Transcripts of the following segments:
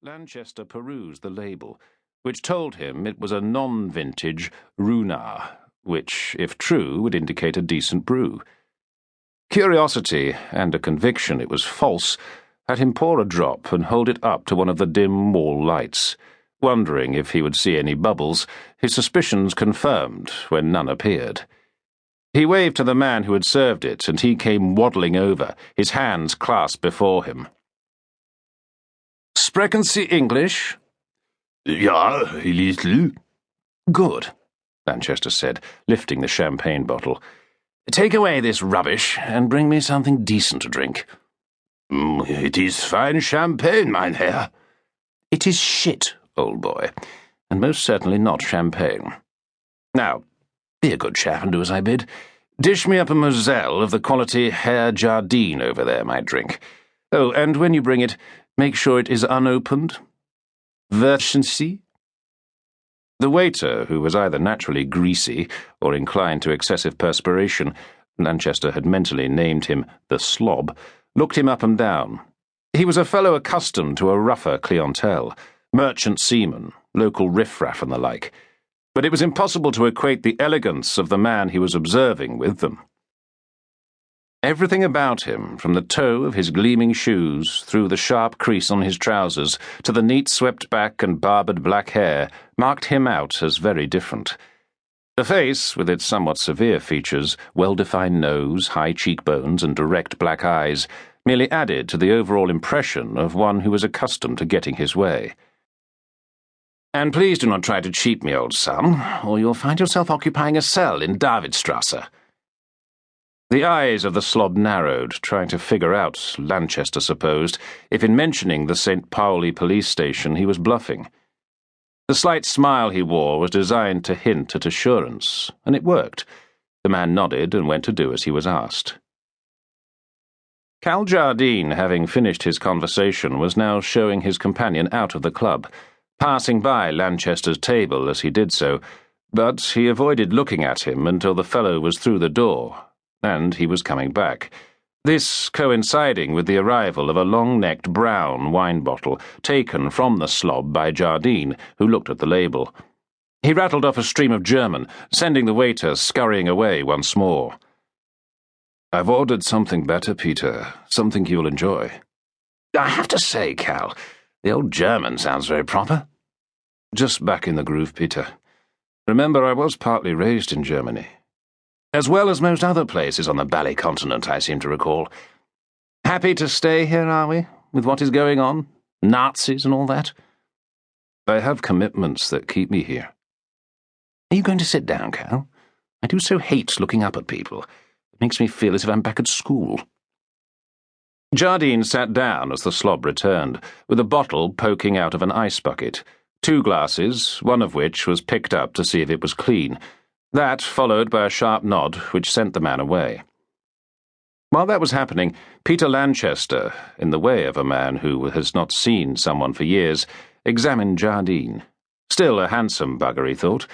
Lanchester perused the label, which told him it was a non-vintage Runar, which, if true, would indicate a decent brew. Curiosity, and a conviction it was false, had him pour a drop and hold it up to one of the dim wall lights, wondering if he would see any bubbles, his suspicions confirmed when none appeared. He waved to the man who had served it, and he came waddling over, his hands clasped before him. "Sprechen Sie English?" Ja, a little. "Good," Lanchester said, lifting the champagne bottle. "Take away this rubbish, and bring me something decent to drink." It is fine champagne, mein Herr." "It is shit, old boy, and most certainly not champagne. Now, be a good chap and do as I bid. Dish me up a Moselle of the quality Herr Jardine over there might drink. Oh, and when you bring it, make sure it is unopened. Versency?" The waiter, who was either naturally greasy or inclined to excessive perspiration, Lanchester had mentally named him the Slob, looked him up and down. He was a fellow accustomed to a rougher clientele, merchant seamen, local riffraff and the like, but it was impossible to equate the elegance of the man he was observing with them. Everything about him, from the toe of his gleaming shoes, through the sharp crease on his trousers, to the neat swept back and barbered black hair, marked him out as very different. The face, with its somewhat severe features, well-defined nose, high cheekbones, and direct black eyes, merely added to the overall impression of one who was accustomed to getting his way. "And please do not try to cheat me, old son, or you'll find yourself occupying a cell in Davidstrasse." The eyes of the Slob narrowed, trying to figure out, Lanchester supposed, if in mentioning the St. Pauli police station he was bluffing. The slight smile he wore was designed to hint at assurance, and it worked. The man nodded and went to do as he was asked. Cal Jardine, having finished his conversation, was now showing his companion out of the club, passing by Lanchester's table as he did so, but he avoided looking at him until the fellow was through the door, and he was coming back, this coinciding with the arrival of a long-necked brown wine bottle taken from the Slob by Jardine, who looked at the label. He rattled off a stream of German, sending the waiter scurrying away once more. "I've ordered something better, Peter, something you'll enjoy." "I have to say, Cal, the old German sounds very proper." "Just back in the groove, Peter. Remember, I was partly raised in Germany. As well as most other places on the bally continent, I seem to recall. Happy to stay here, are we, with what is going on? Nazis and all that?" "I have commitments that keep me here." "Are you going to sit down, Cal? I do so hate looking up at people. It makes me feel as if I'm back at school." Jardine sat down as the Slob returned, with a bottle poking out of an ice bucket, 2 glasses, one of which was picked up to see if it was clean. That followed by a sharp nod which sent the man away. While that was happening, Peter Lanchester, in the way of a man who has not seen someone for years, examined Jardine. Still a handsome bugger, he thought,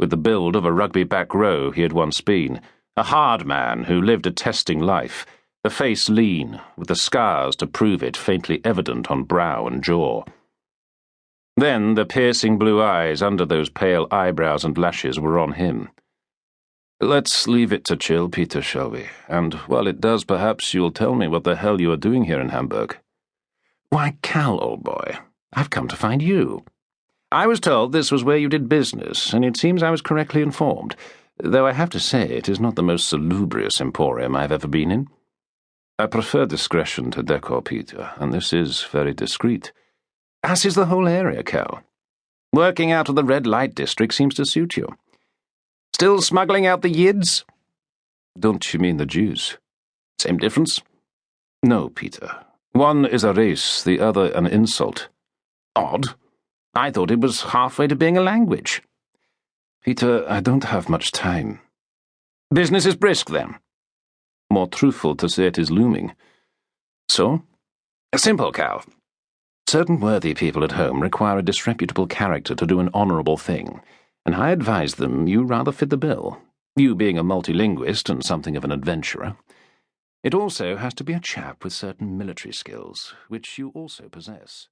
with the build of a rugby back row he had once been, a hard man who lived a testing life, the face lean, with the scars to prove it faintly evident on brow and jaw. Then the piercing blue eyes under those pale eyebrows and lashes were on him. "Let's leave it to chill, Peter, shall we? And while it does, perhaps you'll tell me what the hell you are doing here in Hamburg." "Why, Cal, old boy, I've come to find you. I was told this was where you did business, and it seems I was correctly informed, though I have to say it is not the most salubrious emporium I've ever been in." "I prefer discretion to decor, Peter, and this is very discreet." "As is the whole area, Cal. Working out of the red light district seems to suit you. Still smuggling out the Yids?" "Don't you mean the Jews?" "Same difference?" "No, Peter. One is a race, the other an insult." "Odd. I thought it was halfway to being a language." "Peter, I don't have much time." "Business is brisk, then?" "More truthful to say it is looming." "So?" "Simple, Cal. Certain worthy people at home require a disreputable character to do an honourable thing, and I advise them you rather fit the bill, you being a multilinguist and something of an adventurer. It also has to be a chap with certain military skills, which you also possess.